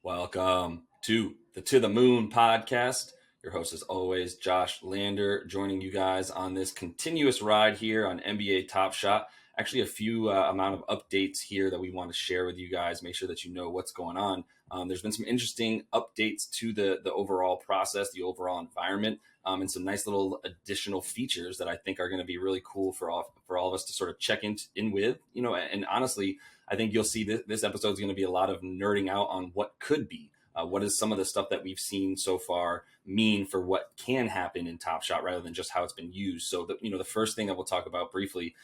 Welcome to the To the Moon podcast. Your host, as always, Josh Lander, joining you guys on this continuous ride here on NBA Top Shot. Actually, a few amount of updates here that we want to share with you guys. Make sure that you know what's going on. There's been some interesting updates to the overall process, the overall environment, and some nice little additional features that I think are going to be really cool for all of us to sort of check in with. And honestly, I think you'll see this episode is going to be a lot of nerding out on what could be. What is some of the stuff that we've seen so far mean for what can happen in Top Shot rather than just how it's been used? So the first thing that we'll talk about briefly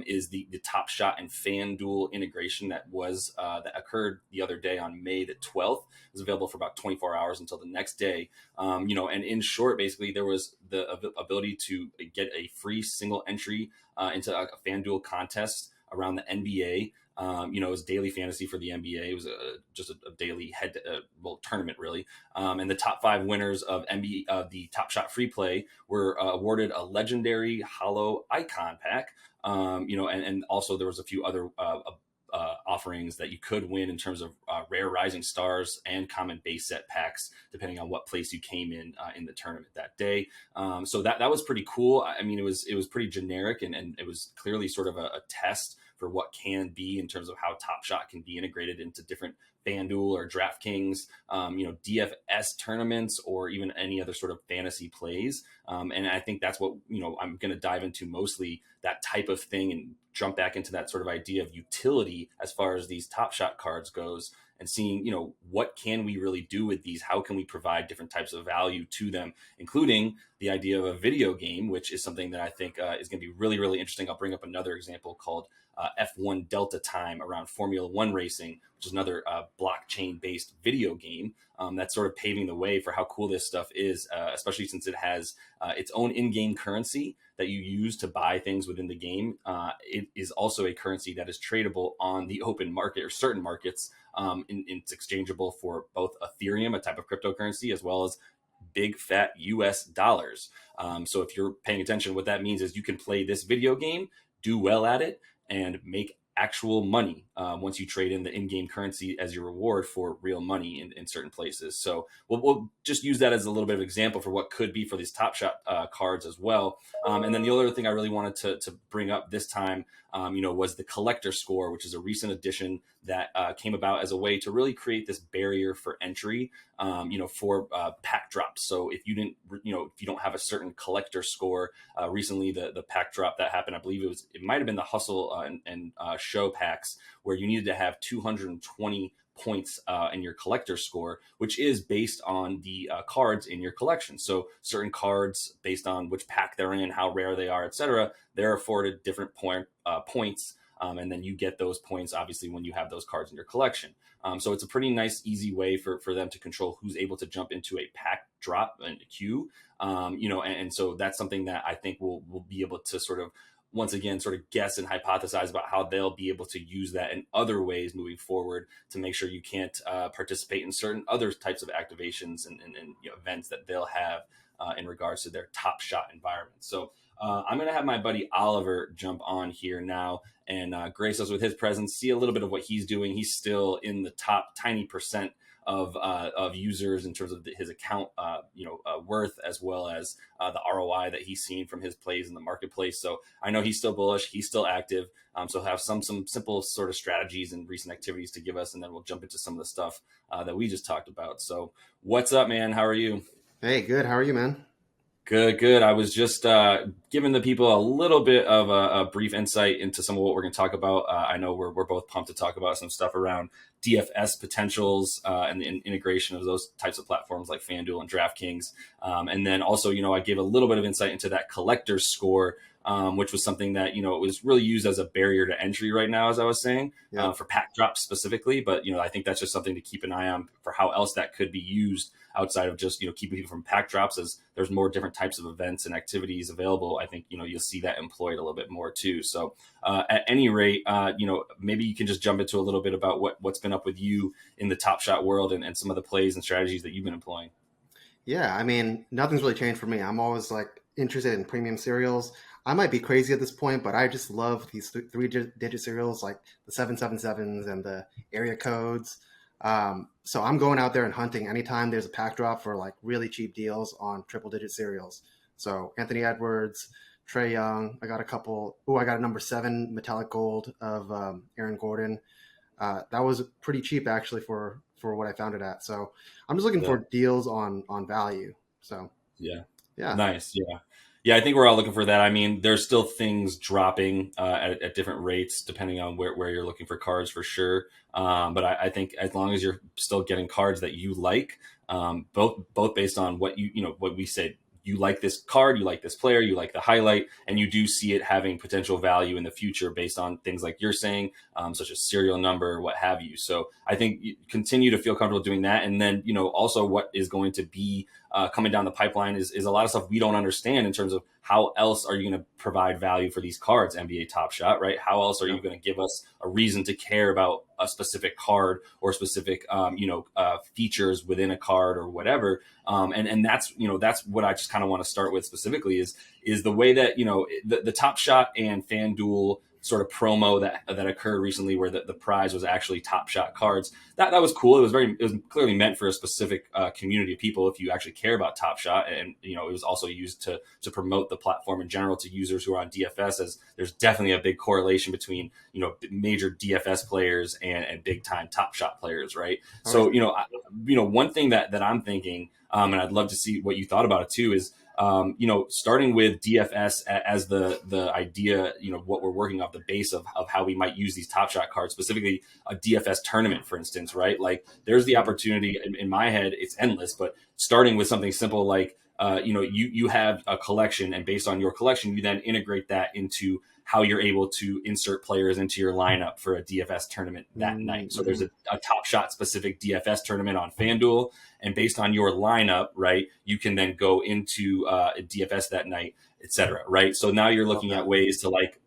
is the Top Shot and FanDuel integration that occurred the other day on May the 12th. It was available for about 24 hours until the next day. And in short, basically there was the ability to get a free single entry into a FanDuel contest around the NBA. It was daily fantasy for the NBA. It was just a daily tournament, really. And the top 5 winners of the Top Shot free play were awarded a legendary Hollow Icon pack. And also there was a few other offerings that you could win in terms of rare Rising Stars and common base set packs, depending on what place you came in the tournament that day. So that was pretty cool. I mean, it was pretty generic and it was clearly sort of a test for what can be in terms of how Top Shot can be integrated into different FanDuel or DraftKings, DFS tournaments, or even any other sort of fantasy plays. And I think that's what, I'm going to dive into mostly, that type of thing, and jump back into that sort of idea of utility as far as these Top Shot cards goes, and seeing, what can we really do with these? How can we provide different types of value to them, including the idea of a video game, which is something that I think is going to be really, really interesting. I'll bring up another example called F1 Delta Time around Formula One racing, which is another blockchain-based video game that's sort of paving the way for how cool this stuff is, especially since it has its own in-game currency that you use to buy things within the game. It is also a currency that is tradable on the open market or certain markets. It's exchangeable for both Ethereum, a type of cryptocurrency, as well as big fat US dollars. So if you're paying attention, what that means is you can play this video game, do well at it, and make actual money once you trade in the in-game currency as your reward for real money in certain places. So we'll just use that as a little bit of example for what could be for these Top Shot cards as well. And then the other thing I really wanted to bring up this time, was the collector score, which is a recent addition that came about as a way to really create this barrier for entry, for pack drops. So if you don't have a certain collector score, recently the pack drop that happened, I believe it might have been the Hustle and Show packs, where you needed to have 220 points in your collector score, which is based on the cards in your collection. So certain cards, based on which pack they're in, how rare they are, etc., they're afforded different points. And then you get those points, obviously, when you have those cards in your collection. So it's a pretty nice, easy way for them to control who's able to jump into a pack drop and a queue. And so that's something that I think we'll be able to sort of, once again, sort of guess and hypothesize about how they'll be able to use that in other ways moving forward to make sure you can't participate in certain other types of activations and events that they'll have in regards to their Top Shot environment. So I'm going to have my buddy Oliver jump on here now and grace us with his presence, see a little bit of what he's doing. He's still in the top tiny percent of users in terms of his account, worth, as well as the ROI that he's seen from his plays in the marketplace. So I know he's still bullish, he's still active. So have some simple sort of strategies and recent activities to give us, and then we'll jump into some of the stuff that we just talked about. So what's up, man? How are you? Hey, good. How are you, man? Good. I was just giving the people a little bit of a brief insight into some of what we're going to talk about. I know we're both pumped to talk about some stuff around DFS potentials and the integration of those types of platforms like FanDuel and DraftKings. And then also, I gave a little bit of insight into that collector's score, which was something that, it was really used as a barrier to entry right now, as I was saying, for pack drops specifically. But, I think that's just something to keep an eye on for how else that could be used outside of just, keeping people from pack drops. As there's more different types of events and activities available, I think, you'll see that employed a little bit more too. So at any rate, maybe you can just jump into a little bit about what's been up with you in the Top Shot world and some of the plays and strategies that you've been employing. Yeah, I mean, nothing's really changed for me. I'm always interested in premium cereals. I might be crazy at this point, but I just love these three-digit cereals like the 777s and the area codes. So I'm going out there and hunting anytime there's a pack drop for like really cheap deals on triple digit serials. So Anthony Edwards, Trey Young. I got a couple. Oh, I got a number 7 metallic gold of Aaron Gordon. That was pretty cheap actually for what I found it at. So I'm just looking Yeah. for deals on value. So Yeah. yeah, Nice. Yeah. Yeah. I think we're all looking for that. I mean, there's still things dropping at different rates depending on where you're looking for cards for sure. But I think as long as you're still getting cards that you like, both based on what what we said, you like this card, you like this player, you like the highlight, and you do see it having potential value in the future based on things like you're saying, such as serial number, what have you. So I think you continue to feel comfortable doing that. And then, also what is going to be coming down the pipeline is a lot of stuff we don't understand in terms of how else are you going to provide value for these cards, NBA Top Shot, right? How else are yeah, you going to give us a reason to care about a specific card or specific, features within a card or whatever? And that's what I just kind of want to start with specifically is the way that, the Top Shot and FanDuel sort of promo that occurred recently where the prize was actually Top Shot cards. That was cool. It was clearly meant for a specific community of people if you actually care about Top Shot, and it was also used to promote the platform in general to users who are on DFS, as there's definitely a big correlation between major DFS players and big time Top Shot players, right? oh yeah, So one thing that I'm thinking, and I'd love to see what you thought about it too, is starting with DFS as the idea, what we're working off the base of how we might use these Top Shot cards, specifically a DFS tournament, for instance, right? Like there's the mhm, opportunity in my head, it's endless, but starting with something simple like, you have a collection, and based on your collection, you then integrate that into how you're able to insert players into your lineup for a DFS tournament that night. So there's mhm. a Top Shot specific DFS tournament on FanDuel, and based on your lineup, right, you can then go into a DFS that night, etc. Right. So now you're Love looking at that. ways to like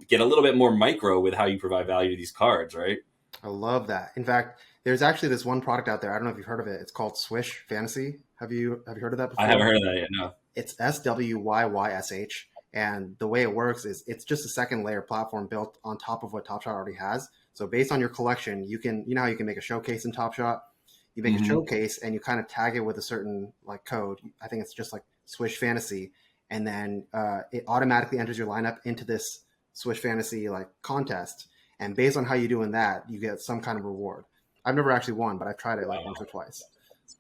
get a little bit more micro with how you provide value to these cards, right? I love that. In fact, there's actually this one product out there. I don't know if you've heard of it. It's called Swish Fantasy. Have you heard of that I haven't before? heard of that yet. No. It's SWYYSH. And the way it works is it's just a second layer platform built on top of what Top Shot already has. So based on your collection, how you can make a showcase in Top Shot. You make a Mm-hmm. showcase and you kind of tag it with a certain like code. I think it's just like Swish Fantasy, and then it automatically enters your lineup into this Swish Fantasy like contest. And based on how you do in that, you get some kind of reward. I've never actually won, but I've tried it like once or twice.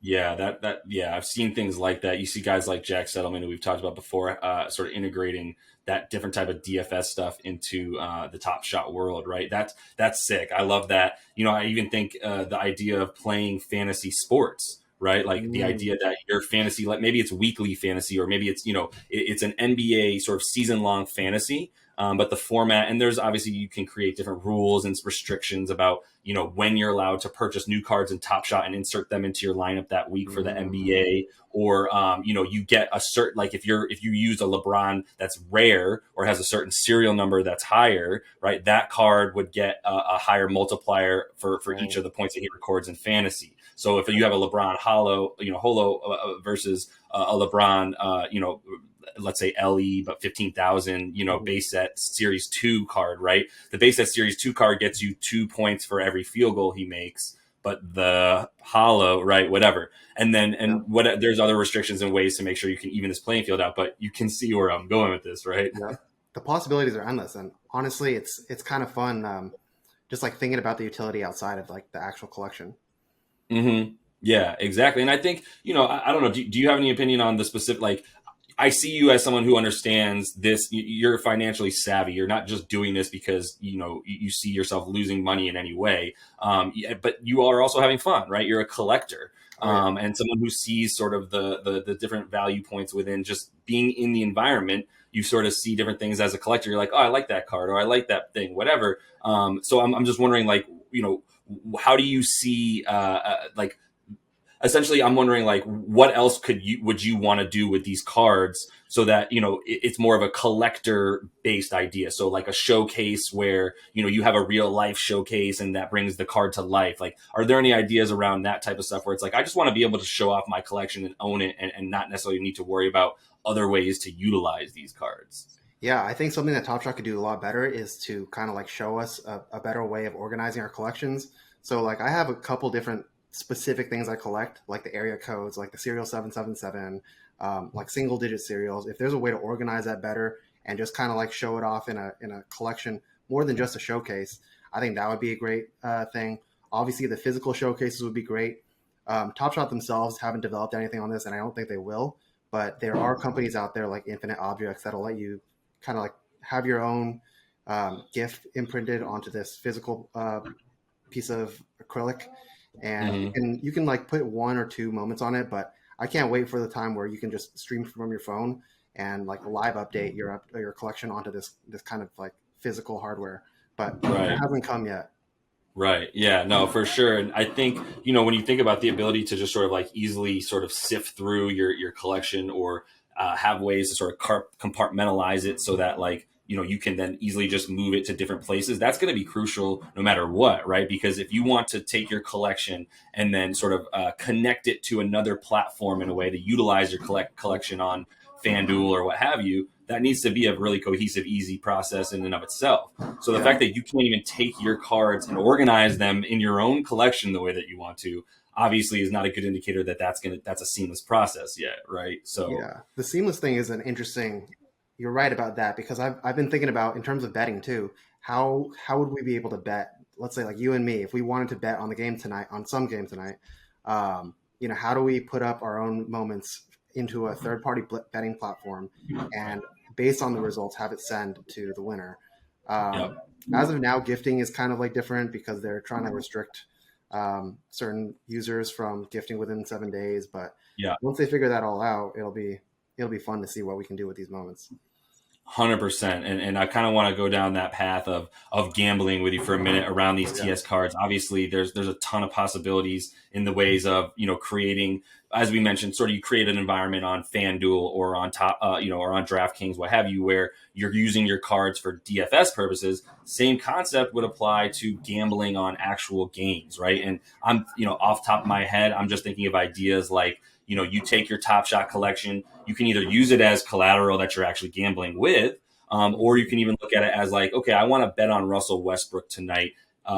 Yeah, yeah, I've seen things like that. You see guys like Jack Settleman, who we've talked about before, sort of integrating that different type of DFS stuff into the Top Shot world, right? That's sick. I love that. I even think the idea of playing fantasy sports, right? Like the Mm, idea that your fantasy, like maybe it's weekly fantasy, or maybe it's it's an NBA sort of season long fantasy. But the format, and there's obviously you can create different rules and restrictions about when you're allowed to purchase new cards in Top Shot and insert them into your lineup that week for the mm, NBA, or you get a certain, like if you use a LeBron that's rare or has a certain serial number that's higher, right? That card would get a higher multiplier for each right, of the points that he records in fantasy. So if you right. have a LeBron holo versus a LeBron, let's say LE, but 15,000, Mhm. base set series 2 card, right? The base set series 2 card gets you 2 points for every field goal he makes, but the hollow, right? Whatever. And then, Yeah, there's other restrictions and ways to make sure you can even this playing field out, but you can see where I'm going with this, right? yeah. The possibilities are endless, and honestly, it's kind of fun. Just like thinking about the utility outside of like the actual collection. Mm-hmm. Yeah, exactly. And I think, I don't know, do you have any opinion on the specific, like, I see you as someone who understands this. You're financially savvy. You're not just doing this because you see yourself losing money in any way. But you are also having fun, right? You're a collector, Oh yeah, and someone who sees sort of the different value points within just being in the environment. You sort of see different things as a collector. You're like, oh, I like that card, or I like that thing, whatever. So I'm just wondering, like, how do you see, like, essentially I'm wondering, like, what else would you want to do with these cards so that it's more of a collector based idea, so like a showcase where you have a real life showcase and that brings the card to life. Like, are there any ideas around that type of stuff where it's like I just want to be able to show off my collection and own it, and not necessarily need to worry about other ways to utilize these cards? yeah. I think something that Top Shot could do a lot better is to kind of like show us a better way of organizing our collections. So like I have a couple different specific things I collect, like the area codes, like the serial 777, like single digit serials. If there's a way to organize that better and just kind of like show it off in a collection more than just a showcase, I think that would be a great thing. Obviously, the physical showcases would be great. Top Shot themselves haven't developed anything on this, and I don't think they will. But there are companies out there like Infinite Objects that'll let you kind of like have your own gift imprinted onto this physical piece of acrylic, and Hmm. you can like put one or two moments on it. But I can't wait for the time where you can just stream from your phone and like live update your collection onto this kind of like physical hardware. But that Right. hasn't come yet. Right. Yeah, no, for sure. And I think, when you think about the ability to just sort of like easily sort of sift through your collection, or have ways to sort of compartmentalize it so that like, you can then easily just move it to different places, that's going to be crucial no matter what, right? Because if you want to take your collection and then sort of connect it to another platform in a way to utilize your collection on FanDuel or what have you, that needs to be a really cohesive, easy process in and of itself. So the Yeah, fact that you can't even take your cards and organize them in your own collection the way that you want to, obviously is not a good indicator that that's a seamless process yet, right? So yeah. The seamless thing is an interesting. You're right about that because I've been thinking about in terms of betting too. How would we be able to bet? Let's say like you and me, if we wanted to bet on the game tonight, on some game tonight, how do we put up our own moments into a third party betting platform and based on the results have it send to the winner? yeah, Um, as of now, gifting is kind of like different because they're trying to restrict certain users from gifting within 7 days, but yeah. once they figure that all out, it'll be fun to see what we can do with these moments. 100%. And I kind of want to go down that path of gambling with you for a minute around these Yeah, TS cards. Obviously, there's a ton of possibilities in the ways of, creating, as we mentioned, sort of you create an environment on FanDuel or on top, or on DraftKings, what have you, where you're using your cards for DFS purposes. Same concept would apply to gambling on actual games, right? And I'm, off top of my head, I'm just thinking of ideas like, you take your Top Shot collection, you can either use it as collateral that you're actually gambling with, or you can even look at it as like, okay, I want to bet on Russell Westbrook tonight.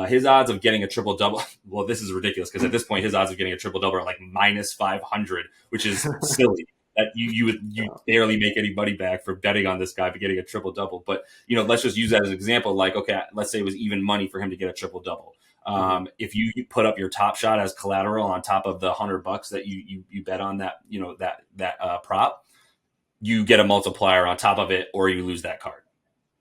His odds of getting a triple double, well, this is ridiculous because at this point, his odds of getting a triple double are like minus 500, which is silly. That you yeah, barely make any money back for betting on this guy for getting a triple double. But let's just use that as an example. Like, okay, let's say it was even money for him to get a triple double. mhm, If you put up your Top Shot as collateral on top of the $100 that you bet on that that prop, you get a multiplier on top of it, or you lose that card.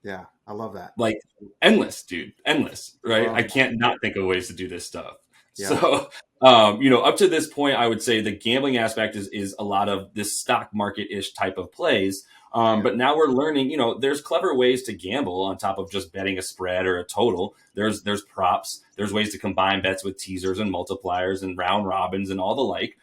yeah. I love that. Like endless, dude, endless, right? I Love that. can't not think of ways to do this stuff. Yeah, So, up to this point, I would say the gambling aspect is a lot of this stock market ish type of plays. yeah, But now we're learning, there's clever ways to gamble on top of just betting a spread or a total. There's props. There's ways to combine bets with teasers and multipliers and round robins and all the like.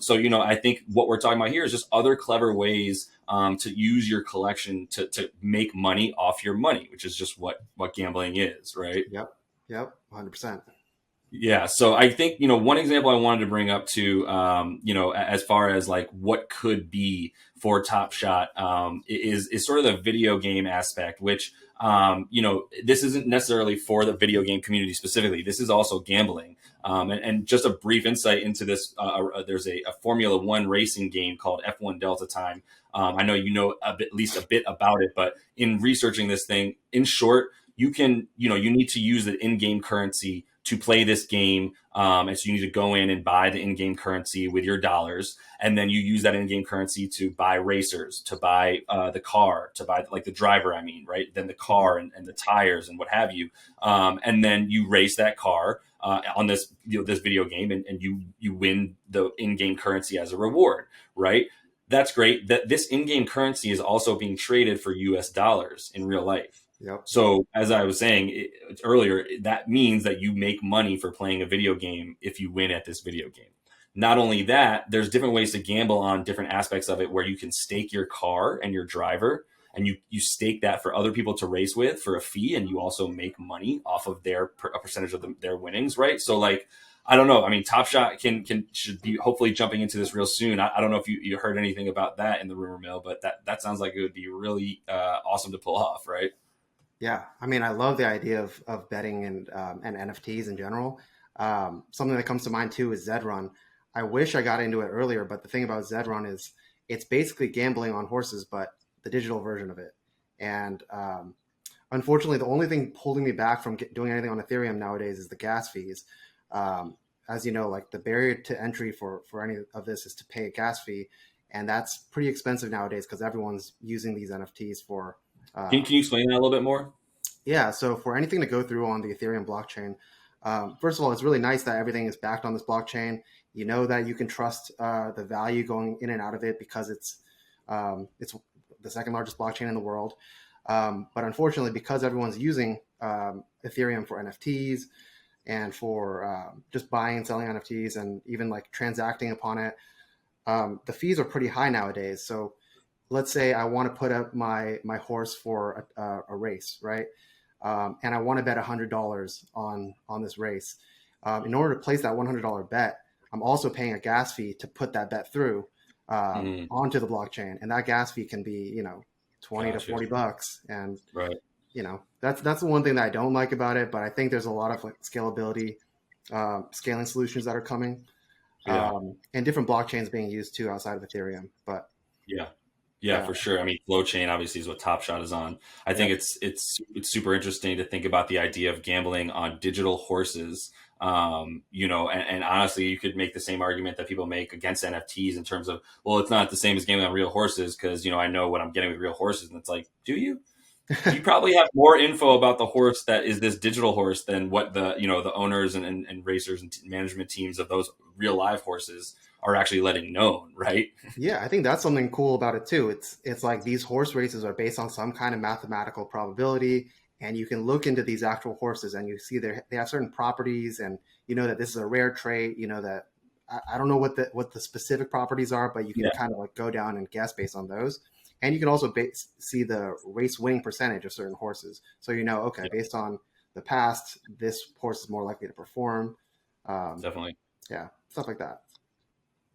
So, I think what we're talking about here is just other clever ways to use your collection to make money off your money, which is just what gambling is, right? yep, yep, 100%. Yeah. So I think, one example I wanted to bring up to, as far as like what could be for Top Shot, is sort of the video game aspect, which, this isn't necessarily for the video game community specifically. This is also gambling. And just a brief insight into this, there's a Formula One racing game called F1 Delta Time. I know at least a bit about it, but in researching this thing, in short, you need to use the in-game currency to play this game. And so you need to go in and buy the in-game currency with your dollars. And then you use that in-game currency to buy racers, to buy the car, to buy like the driver, I mean, right? Then the Mhm, car and the tires and what have you. And then you race that car on this, this video game, and you win the in-game currency as a reward, right? That's great. That this in-game currency is also being traded for US dollars in real life. yep, So, as I was saying earlier, that means that you make money for playing a video game if you win at this video game. Not only that, there's different ways to gamble on different aspects of it where you can stake your car and your driver, and you stake that for other people to race with for a fee, and you also make money off of a percentage of their winnings, right? So, like, I don't know. I mean, Top Shot should be hopefully jumping into this real soon. I don't know if you heard anything about that in the rumor mill, but that sounds like it would be really awesome to pull off, right? yeah. I mean, I love the idea of betting and NFTs in general. Something that comes to mind too is Zedrun. I wish I got into it earlier, but the thing about Zedrun is it's basically gambling on horses, but the digital version of it. And unfortunately, the only thing holding me back from doing anything on Ethereum nowadays is the gas fees. Um, as you know, like the barrier to entry for any of this is to pay a gas fee, and that's pretty expensive nowadays because everyone's using these NFTs for. Can you explain that a little bit more? Yeah, so for anything to go through on the Ethereum blockchain, first of all, it's really nice that everything is backed on this blockchain. You know that you can trust the value going in and out of it because it's the second largest blockchain in the world. But unfortunately, because everyone's using Ethereum for NFTs and for just buying and selling NFTs and even like transacting upon it, the fees are pretty high nowadays. So let's say I want to put up my horse for a race, right? And I want to bet $100 on this race. In order to place that $100 bet, I'm also paying a gas fee to put that bet through onto the blockchain, and that gas fee can be 20 to Gotcha. $40, and Right. that's the one thing that I don't like about it. But I think there's a lot of like scalability, scaling solutions that are coming, Yeah. and different blockchains being used too outside of Ethereum. But Yeah. Yeah, yeah, for sure. I mean, flow chain obviously is what Top Shot is on. I yeah, think it's super interesting to think about the idea of gambling on digital horses. And honestly, you could make the same argument that people make against NFTs in terms of, well, it's not the same as gambling on real horses because I know what I'm getting with real horses, and it's like, do you? You probably have more info about the horse that is this digital horse than what the owners and racers and management teams of those real live horses are actually letting known, right? yeah. I think that's something cool about it too. It's like these horse races are based on some kind of mathematical probability, and you can look into these actual horses and you see they have certain properties, and you know that this is a rare trait. You know that I don't know what the specific properties are, but you can Yeah, kind of like go down and guess based on those. And you can also see the race winning percentage of certain horses. So okay, yeah, based on the past, this horse is more likely to perform. definitely. Yeah, stuff like that.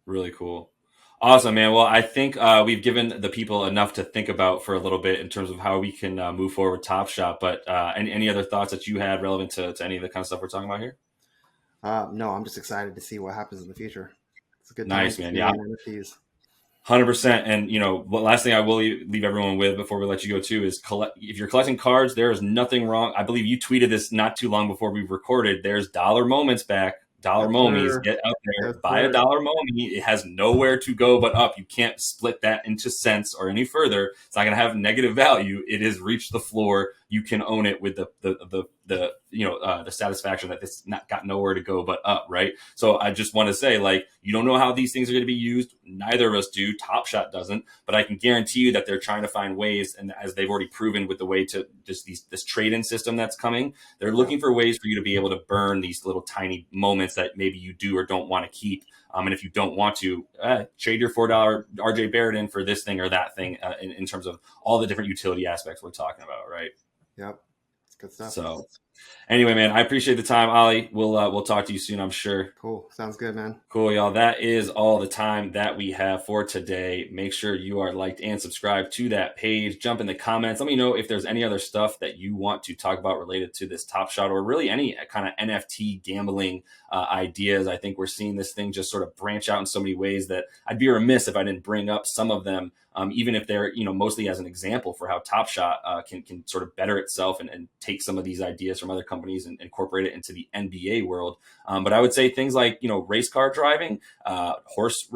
Really cool. Awesome, man. Well, I think we've given the people enough to think about for a little bit in terms of how we can move forward with Top Shot. But any other thoughts that you had relevant to any of the kind of stuff we're talking about here? No, I'm just excited to see what happens in the future. It's a good time Nice, to man. be Yeah, in NFTs. 100%. And what last thing I will leave everyone with before we let you go too is if you're collecting cards, there is nothing wrong. I believe you tweeted this not too long before we recorded. There's dollar moments back. Dollar Yes, momies, sir. get out there, Yes, buy a sir. dollar momie. It has nowhere to go but up. You can't split that into cents or any further. It's not going to have negative value. It has reached the floor. You can own it with the satisfaction that this not got nowhere to go but up, right? So I just want to say, like, you don't know how these things are going to be used. Neither of us do. Top Shot doesn't, but I can guarantee you that they're trying to find ways, and as they've already proven with the way to just this trade-in system that's coming, they're Yeah. looking for ways for you to be able to burn these little tiny moments that maybe you do or don't want to keep. And if you don't want to, trade your $4 RJ Barrett in for this thing or that thing in terms of all the different utility aspects we're talking about, right? Yep. It's good stuff. So anyway, man, I appreciate the time, Ollie. We'll talk to you soon, I'm sure. Cool. Sounds good, man. Cool, y'all. That is all the time that we have for today. Make sure you are liked and subscribed to that page. Jump in the comments. Let me know if there's any other stuff that you want to talk about related to this Top Shot or really any kind of NFT gambling ideas. I think we're seeing this thing just sort of branch out in so many ways that I'd be remiss if I didn't bring up some of them, even if they're mostly as an example for how Top Shot can sort of better itself and take some of these ideas from other companies and incorporate it into the NBA world. But I would say things like, race car driving, horse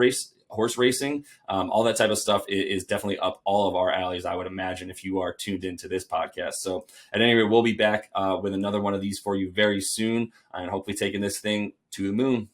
racing, all that type of stuff is definitely up all of our alleys, I would imagine, if you are tuned into this podcast. So at any rate, we'll be back with another one of these for you very soon and hopefully taking this thing to the moon.